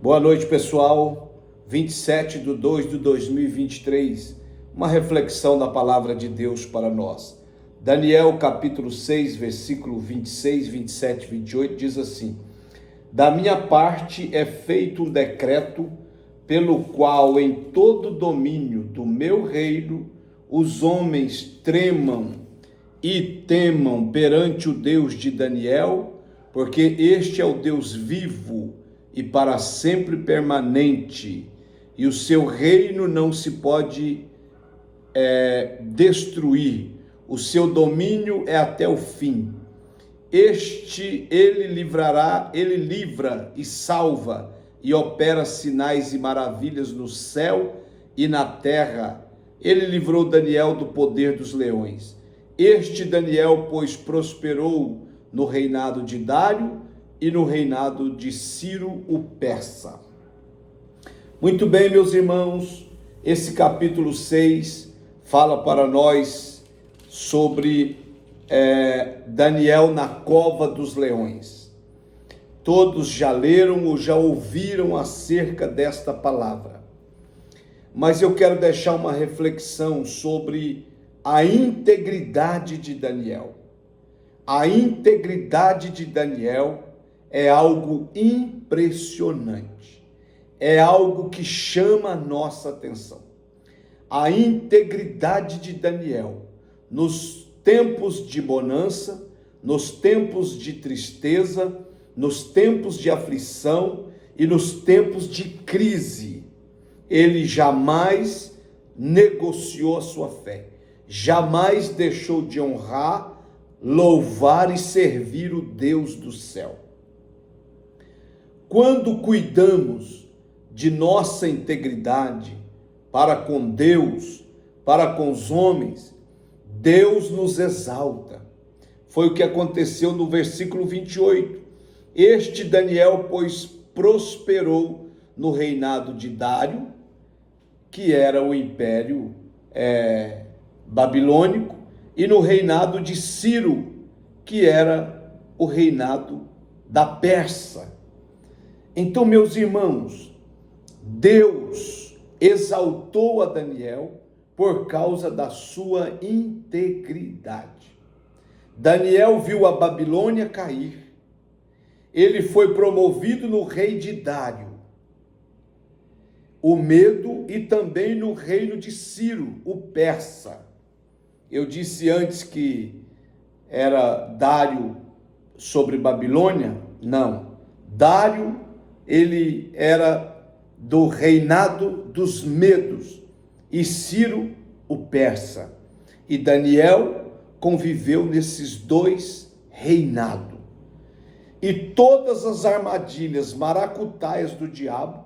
Boa noite, pessoal. 27/2/2023, uma reflexão da palavra de Deus para nós. Daniel, capítulo 6, versículo 26, 27 e 28, diz assim: Da minha parte é feito um decreto, pelo qual em todo domínio do meu reino os homens tremam e temam perante o Deus de Daniel, porque este é o Deus vivo e para sempre permanente, e o seu reino não se pode destruir, o seu domínio é até o fim. Ele livra e salva, e opera sinais e maravilhas no céu e na terra. Ele livrou Daniel do poder dos leões. Este Daniel, pois, prosperou no reinado de Dário e no reinado de Ciro o Persa. Muito bem, meus irmãos, esse capítulo 6 fala para nós sobre Daniel na cova dos leões. Todos já leram ou já ouviram acerca desta palavra, mas eu quero deixar uma reflexão sobre a integridade de Daniel. A integridade de Daniel é algo impressionante, é algo que chama a nossa atenção. A integridade de Daniel, nos tempos de bonança, nos tempos de tristeza, nos tempos de aflição e nos tempos de crise, ele jamais negociou a sua fé, jamais deixou de honrar, louvar e servir o Deus do céu. Quando cuidamos de nossa integridade para com Deus, para com os homens, Deus nos exalta. Foi o que aconteceu no versículo 28. Este Daniel, pois, prosperou no reinado de Dário, que era o império babilônico, e no reinado de Ciro, que era o reinado da Pérsia. Então, meus irmãos, Deus exaltou a Daniel por causa da sua integridade. Daniel viu a Babilônia cair. Ele foi promovido no rei de Dário, o Medo, e também no reino de Ciro, o Persa. Eu disse antes que era Dário sobre Babilônia? Não. Dário, ele era do reinado dos Medos, e Ciro o Persa. E Daniel conviveu nesses dois reinados. E todas as armadilhas maracutaias do diabo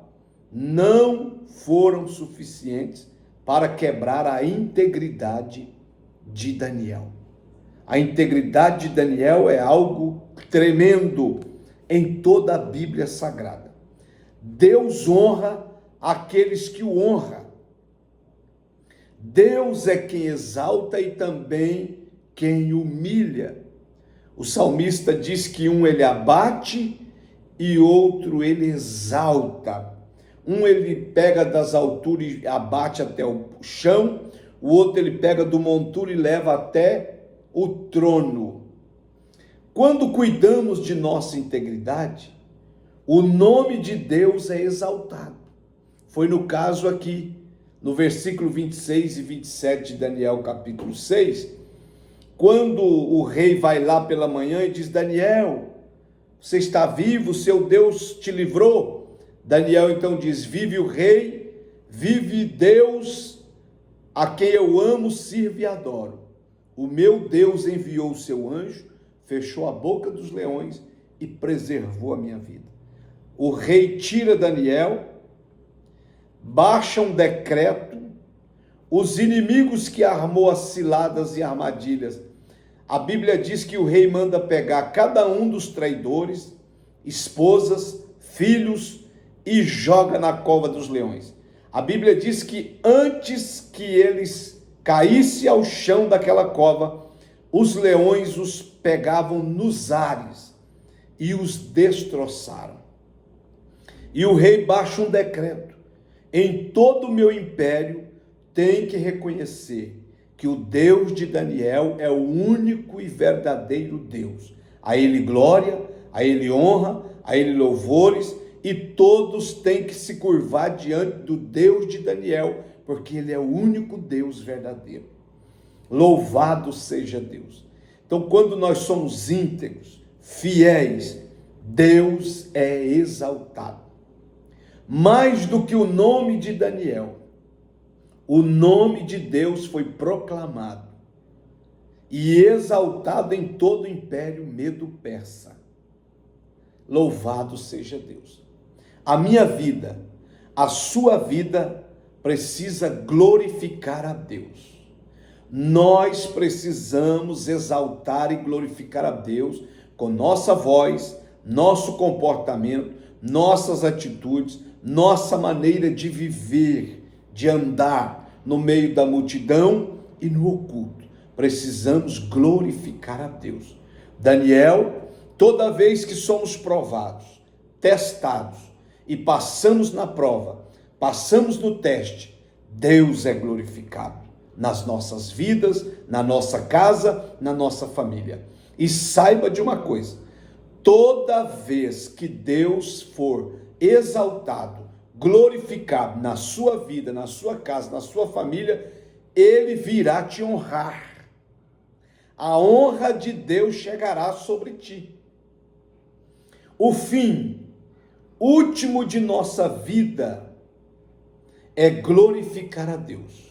não foram suficientes para quebrar a integridade de Daniel. A integridade de Daniel é algo tremendo em toda a Bíblia Sagrada. Deus honra aqueles que o honram. Deus é quem exalta e também quem humilha. O salmista diz que um ele abate e outro ele exalta. Um ele pega das alturas e abate até o chão, o outro ele pega do monturo e leva até o trono. Quando cuidamos de nossa integridade, o nome de Deus é exaltado. Foi no caso aqui, no versículo 26 e 27 de Daniel capítulo 6, quando o rei vai lá pela manhã e diz: Daniel, você está vivo, seu Deus te livrou. Daniel então diz: vive o rei, vive Deus, a quem eu amo, sirvo e adoro. O meu Deus enviou o seu anjo, fechou a boca dos leões e preservou a minha vida. O rei tira Daniel, baixa um decreto, os inimigos que armou as ciladas e armadilhas. A Bíblia diz que o rei manda pegar cada um dos traidores, esposas, filhos, e joga na cova dos leões. A Bíblia diz que antes que eles caíssem ao chão daquela cova, os leões os pegavam nos ares e os destroçaram. E o rei baixa um decreto: em todo o meu império tem que reconhecer que o Deus de Daniel é o único e verdadeiro Deus. A ele glória, a ele honra, a ele louvores, e todos têm que se curvar diante do Deus de Daniel, porque ele é o único Deus verdadeiro. Louvado seja Deus. Então, quando nós somos íntegros, fiéis, Deus é exaltado. Mais do que o nome de Daniel, o nome de Deus foi proclamado e exaltado em todo o império medo-persa. Louvado seja Deus. A minha vida, a sua vida precisa glorificar a Deus. Nós precisamos exaltar e glorificar a Deus com nossa voz, nosso comportamento, nossas atitudes, nossa maneira de viver, de andar no meio da multidão e no oculto. Precisamos glorificar a Deus. Daniel, toda vez que somos provados, testados e passamos na prova, passamos no teste, Deus é glorificado nas nossas vidas, na nossa casa, na nossa família. E saiba de uma coisa: toda vez que Deus for exaltado, glorificado na sua vida, na sua casa, na sua família, Ele virá te honrar. A honra de Deus chegará sobre ti. O fim último de nossa vida é glorificar a Deus.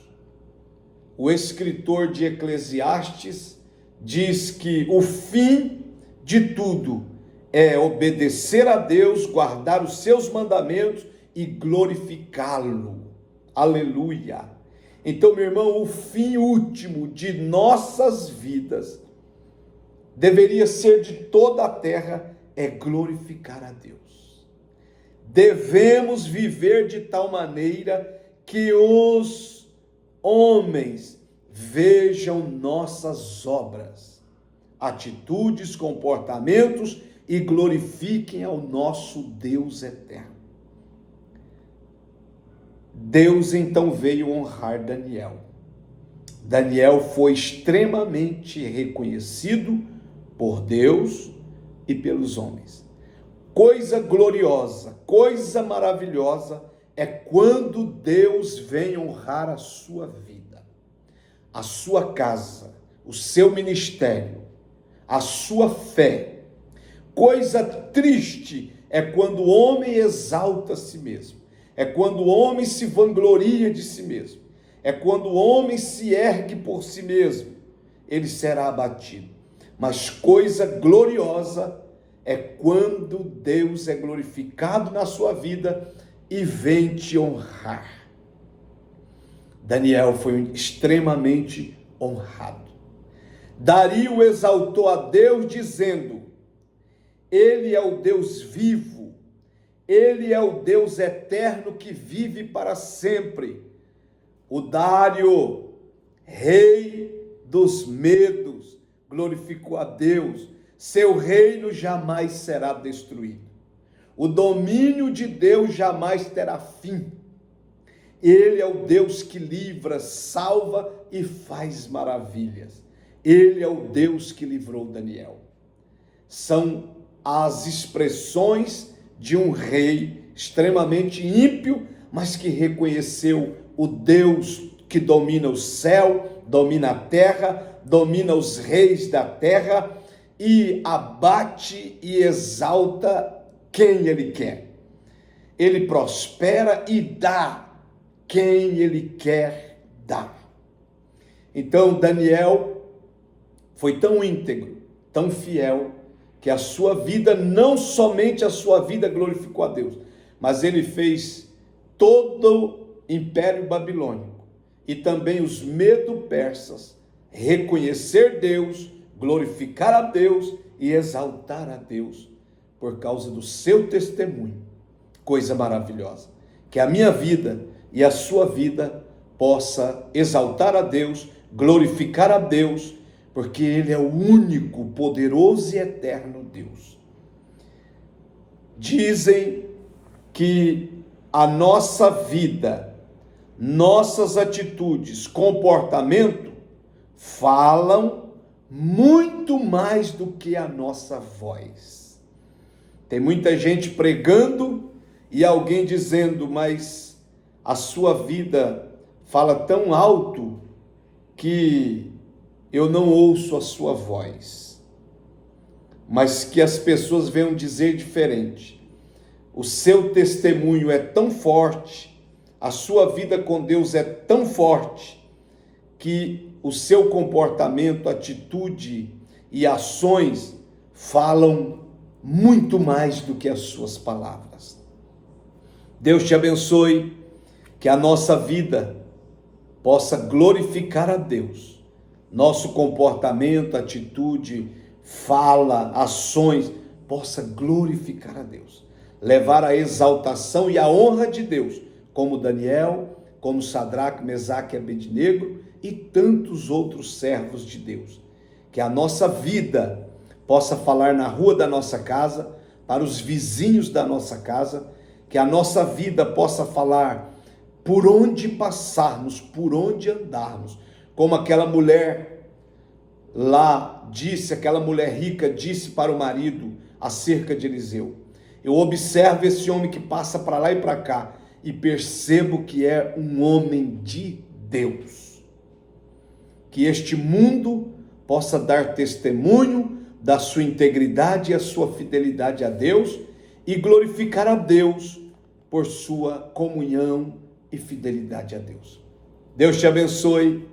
O escritor de Eclesiastes diz que o fim de tudo é obedecer a Deus, guardar os seus mandamentos e glorificá-lo. Aleluia! Então, meu irmão, o fim último de nossas vidas deveria ser de toda a terra é glorificar a Deus. Devemos viver de tal maneira que os homens vejam nossas obras, atitudes, comportamentos e glorifiquem ao nosso Deus eterno. Deus então veio honrar Daniel. Daniel foi extremamente reconhecido por Deus e pelos homens. Coisa gloriosa, coisa maravilhosa é quando Deus vem honrar a sua vida, a sua casa, o seu ministério, a sua fé. Coisa triste é quando o homem exalta a si mesmo. É quando o homem se vangloria de si mesmo. É quando o homem se ergue por si mesmo. Ele será abatido. Mas coisa gloriosa é quando Deus é glorificado na sua vida e vem te honrar. Daniel foi extremamente honrado. Dario exaltou a Deus dizendo: Ele é o Deus vivo. Ele é o Deus eterno que vive para sempre. O Dário, rei dos medos, glorificou a Deus. Seu reino jamais será destruído. O domínio de Deus jamais terá fim. Ele é o Deus que livra, salva e faz maravilhas. Ele é o Deus que livrou Daniel. São as expressões de um rei extremamente ímpio, mas que reconheceu o Deus que domina o céu, domina a terra, domina os reis da terra e abate e exalta quem ele quer. Ele prospera e dá quem ele quer dar. Então Daniel foi tão íntegro, tão fiel, que a sua vida, não somente a sua vida glorificou a Deus, mas ele fez todo o Império Babilônico e também os medo-persas reconhecer Deus, glorificar a Deus e exaltar a Deus por causa do seu testemunho. Coisa maravilhosa. Que a minha vida e a sua vida possa exaltar a Deus, glorificar a Deus, porque Ele é o único, poderoso e eterno Deus. Dizem que a nossa vida, nossas atitudes, comportamento falam muito mais do que a nossa voz. Tem muita gente pregando e alguém dizendo, mas a sua vida fala tão alto que eu não ouço a sua voz. Mas que as pessoas venham dizer diferente. O seu testemunho é tão forte, a sua vida com Deus é tão forte, que o seu comportamento, atitude e ações falam muito mais do que as suas palavras. Deus te abençoe, que a nossa vida possa glorificar a Deus. Nosso comportamento, atitude, fala, ações, possa glorificar a Deus. Levar a exaltação e a honra de Deus, como Daniel, como Sadraque, Mesaque e Abednego e tantos outros servos de Deus. Que a nossa vida possa falar na rua da nossa casa, para os vizinhos da nossa casa, que a nossa vida possa falar por onde passarmos, por onde andarmos, como aquela mulher lá disse, aquela mulher rica disse para o marido acerca de Eliseu. Eu observo esse homem que passa para lá e para cá e percebo que é um homem de Deus. Que este mundo possa dar testemunho da sua integridade e a sua fidelidade a Deus e glorificar a Deus por sua comunhão e fidelidade a Deus. Deus te abençoe.